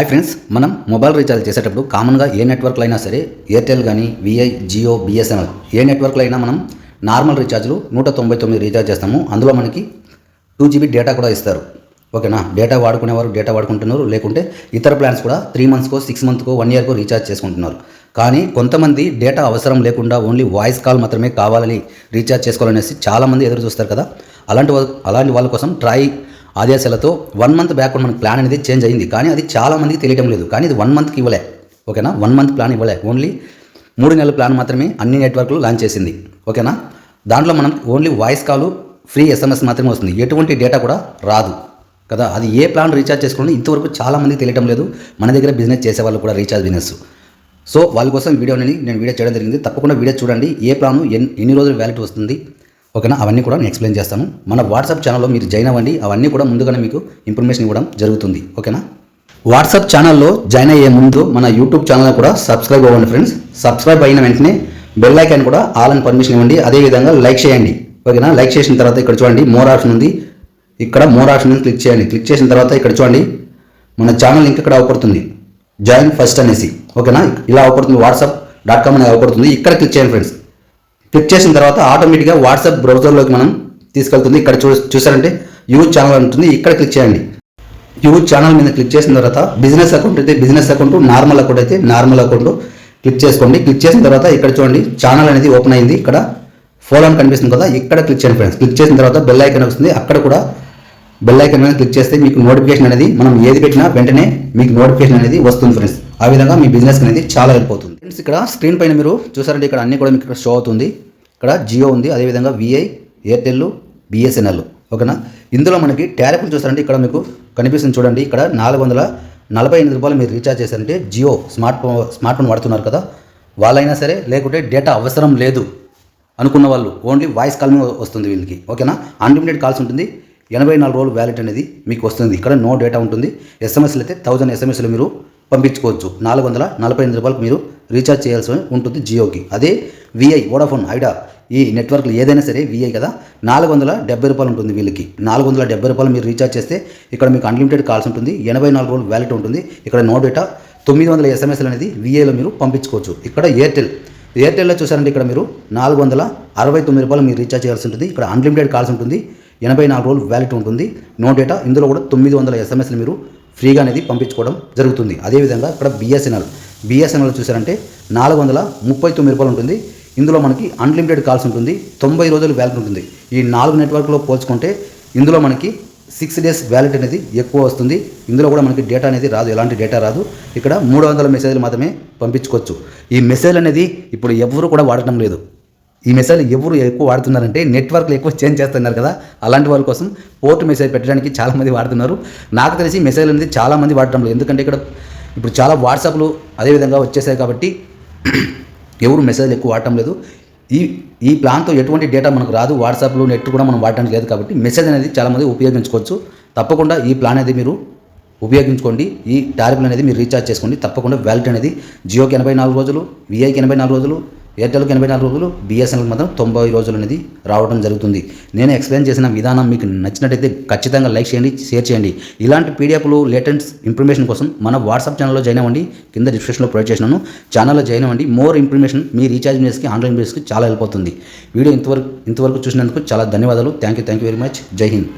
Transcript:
Hi friends, మనం mobile recharge చేసేటప్పుడు కామన్గా ఏ నెట్వర్క్లో అయినా సరే ఎయిర్టెల్ కానీ విఐ జియో బిఎస్ఎన్ఎల్ ఏ నెట్వర్క్లో అయినా మనం నార్మల్ రీఛార్జ్లు 199 రీఛార్జ్ చేస్తాము. అందులో మనకి 2 GB డేటా కూడా ఇస్తారు. ఓకేనా, డేటా వాడుకునేవారు డేటా వాడుకుంటున్నారు, లేకుంటే ఇతర ప్లాన్స్ కూడా 3 monthsకో 6 monthsకో 1 yearకో రీఛార్జ్ చేసుకుంటున్నారు. కానీ కొంతమంది డేటా అవసరం లేకుండా ఓన్లీ వాయిస్ కాల్ మాత్రమే కావాలని రీఛార్జ్ చేసుకోవాలనేసి చాలామంది ఎదురు చూస్తారు కదా. అలాంటి వాళ్ళ కోసం ట్రై ఆదేశాలతో 1 month బ్యాక్ మనకి ప్లాన్ అనేది చేంజ్ అయింది. కానీ అది చాలా మందికి తెలియటం లేదు. కానీ ఇది 1 monthకి ఇవ్వలే. ఓకేనా, 1 month ప్లాన్ ఇవ్వలే, ఓన్లీ 3 నెలల ప్లాన్ మాత్రమే అన్ని నెట్వర్క్లు లాంచ్ చేసింది. ఓకేనా, దాంట్లో మనం only voice call, free SMS మాత్రమే వస్తుంది, ఎటువంటి డేటా కూడా రాదు కదా. అది ఏ ప్లాన్ రీఛార్జ్ చేసుకోవాలని ఇంతవరకు చాలా మందికి తెలియటం లేదు. మన దగ్గర బిజినెస్ చేసే వాళ్ళు కూడా రీఛార్జ్ బిజినెస్. సో వాళ్ళ కోసం నేను వీడియో చేయడం జరిగింది. తప్పకుండా వీడియో చూడండి. ఏ ప్లాను ఎన్ని రోజులు వ్యాలిడ్ వస్తుంది, ఓకేనా, అవన్నీ కూడా నేను ఎక్స్ప్లెయిన్ చేస్తాను. మన వాట్సాప్ ఛానల్లో మీరు జాయిన్ అవ్వండి. అవన్నీ కూడా ముందుగానే మీకు ఇన్ఫర్మేషన్ ఇవ్వడం జరుగుతుంది. ఓకేనా, వాట్సాప్ ఛానల్లో జాయిన్ అయ్యే ముందు మన యూట్యూబ్ ఛానల్ కూడా సబ్స్క్రైబ్ అవ్వండి ఫ్రెండ్స్. సబ్స్క్రైబ్ అయిన వెంటనే బెల్ ఐకాన్ కూడా ఆల్ అని పర్మిషన్ ఇవ్వండి. అదేవిధంగా లైక్ చేయండి. ఓకేనా, లైక్ చేసిన తర్వాత ఇక్కడ చూడండి మోర్ ఆప్షన్ ఉంది. ఇక్కడ మోర్ ఆప్షన్ క్లిక్ చేయండి. క్లిక్ చేసిన తర్వాత ఇక్కడ చూడండి మన ఛానల్ లింక్ ఇక్కడ అవపడుతుంది, జాయిన్ ఫస్ట్ అనేసి. ఓకేనా, ఇలా అవపడుతుంది, whatsapp.com అనేది అవపడుతుంది. ఇక్కడ క్లిక్ చేయండి ఫ్రెండ్స్. క్లిక్ చేసిన తర్వాత ఆటోమేటిక్గా వాట్సాప్ బ్రౌజర్లోకి మనం తీసుకెళ్తుంది. ఇక్కడ చూసారంటే యూజ్ ఛానల్ ఉంటుంది, ఇక్కడ క్లిక్ చేయండి. యూజ్ ఛానల్ మీద క్లిక్ చేసిన తర్వాత బిజినెస్ అకౌంట్ అయితే బిజినెస్ అకౌంట్, నార్మల్ అకౌంట్ అయితే నార్మల్ అకౌంట్ క్లిక్ చేసుకోండి. క్లిక్ చేసిన తర్వాత ఇక్కడ చూడండి ఛానల్ అనేది ఓపెన్ అయింది. ఇక్కడ ఫాలో అని కనిపిస్తుంది కదా, ఇక్కడ క్లిక్ చేయండి ఫ్రెండ్స్. క్లిక్ చేసిన తర్వాత బెల్ ఐకాన్ వస్తుంది. అక్కడ కూడా బెల్ ఐకాన్ మీద క్లిక్ చేస్తే మీకు నోటిఫికేషన్ అనేది, మనం ఏది పెట్టినా వెంటనే మీకు నోటిఫికేషన్ అనేది వస్తుంది ఫ్రెండ్స్. ఆ విధంగా మీ బిజినెస్ అనేది చాలా హెల్ప్ అవుతుంది ఫ్రెండ్స్. ఇక్కడ స్క్రీన్ పైన మీరు చూసారంటే ఇక్కడ అన్ని కూడా మీకు ఇక్కడ షో అవుతుంది. ఇక్కడ జియో ఉంది, అదేవిధంగా విఐ, ఎయిర్టెల్, బిఎస్ఎన్ఎల్. ఓకేనా, ఇందులో మనకి టారిఫ్లు చూసారంటే ఇక్కడ మీకు కనిపిస్తుంది చూడండి. ఇక్కడ 448 రూపాయలు మీరు రీఛార్జ్ చేశారంటే జియో స్మార్ట్ ఫోన్ వాడుతున్నారు కదా, వాళ్ళైనా సరే, లేకుంటే డేటా అవసరం లేదు అనుకున్న వాళ్ళు ఓన్లీ వాయిస్ కాల్ వస్తుంది వీళ్ళకి. ఓకేనా, అన్లిమిటెడ్ కాల్స్ ఉంటుంది, 84 రోజులు వ్యాలిడ్ అనేది మీకు వస్తుంది. ఇక్కడ నో డేటా ఉంటుంది. SMSలు అయితే 1000 SMSలు మీరు పంపించుకోవచ్చు. 448 రూపాయలకు మీరు రీఛార్జ్ చేయాల్సి ఉంటుంది జియోకి. అదే విఐ, వోడాఫోన్, ఐడా ఈ నెట్వర్క్లు ఏదైనా సరే విఐ కదా, 470 రూపాయలు ఉంటుంది వీళ్ళకి. 470 రూపాయలు మీరు రీఛార్జ్ చేస్తే ఇక్కడ మీకు అన్లిమిటెడ్ కాల్స్ ఉంటుంది, 84 రోజులు వ్యాలిడ్ ఉంటుంది. ఇక్కడ నో డేటా, 900 SMSలు అనేది విఐలో మీరు పంపించుకోవచ్చు. ఇక్కడ ఎయిర్టెల్లో చూసారంటే ఇక్కడ మీరు 469 రూపాయలు మీరు రీఛార్జ్ చేయాల్సి ఉంటుంది. ఇక్కడ అన్లిమిటెడ్ కాల్స్ ఉంటుంది, 84 రోజులు వ్యాలిడ్ ఉంటుంది, నో డేటా. ఇందులో కూడా 900 SMSలు మీరు ఫ్రీగా అనేది పంపించుకోవడం జరుగుతుంది. అదేవిధంగా ఇక్కడ బిఎస్ఎన్ఎల్ చూసారంటే 439 రూపాయలు ఉంటుంది. ఇందులో మనకి అన్లిమిటెడ్ కాల్స్ ఉంటుంది, 90 రోజులు వ్యాలిడ్ ఉంటుంది. ఈ 4 నెట్వర్క్లో పోల్చుకుంటే ఇందులో మనకి 6 days వ్యాలిడ్ అనేది ఎక్కువ వస్తుంది. ఇందులో కూడా మనకి డేటా అనేది రాదు, ఎలాంటి డేటా రాదు. ఇక్కడ 300 మెసేజ్లు మాత్రమే పంపించుకోవచ్చు. ఈ మెసేజ్ అనేది ఇప్పుడు ఎవరు కూడా వాడటం లేదు. ఈ మెసేజ్ ఎవరు ఎక్కువ వాడుతున్నారంటే నెట్వర్క్లు ఎక్కువ చేంజ్ చేస్తున్నారు కదా, అలాంటి వాళ్ళ కోసం పోర్ట్ మెసేజ్ పెట్టడానికి చాలామంది వాడుతున్నారు. నాకు తెలిసి మెసేజ్ అనేది చాలామంది వాడటం లేదు, ఎందుకంటే ఇక్కడ ఇప్పుడు చాలా వాట్సాప్లు అదేవిధంగా వచ్చేసాయి కాబట్టి ఎవరు మెసేజ్లు ఎక్కువ వాడటం లేదు. ఈ ప్లాన్తో ఎటువంటి డేటా మనకు రాదు, వాట్సాప్లో నెట్ కూడా మనం వాడటానికి లేదు కాబట్టి మెసేజ్ అనేది చాలామంది ఉపయోగించుకోవచ్చు. తప్పకుండా ఈ ప్లాన్ అనేది మీరు ఉపయోగించుకోండి. ఈ టారిఫ్లు అనేది మీరు రీఛార్జ్ చేసుకోండి. తప్పకుండా వ్యాలిడ్ అనేది జియోకి 84 రోజులు, విఐకి 84 రోజులు, ఎయిర్టెల్కి 84 రోజులు, బిఎస్ఎన్ఎల్కి మాత్రం 90 రోజులు అనేది రావడం జరుగుతుంది. నేను ఎక్స్ప్లెయిన్ చేసిన విధానం మీకు నచ్చినట్టయితే ఖచ్చితంగా లైక్ చేయండి, షేర్ చేయండి. ఇలాంటి పీడిఎఫ్లు, లేటెస్ట్ ఇన్ఫర్మేషన్ కోసం మన వాట్సాప్ ఛానల్లో జాయిన్ అవ్వండి. కింద డిస్క్రిప్షన్లో ప్రొవైడ్ చేసినాను, ఛానల్లో జాయిన్ అవ్వండి. మోర్ ఇన్ఫర్మేషన్ మీ రీఛార్జ్ బిజినెస్కి, ఆన్లైన్ బిజినెస్కి చాలా హెల్ప్ అవుతుంది. వీడియో ఇంతవరకు చూసినందుకు చాలా ధన్యవాదాలు. Thank you very much. జై హింద్.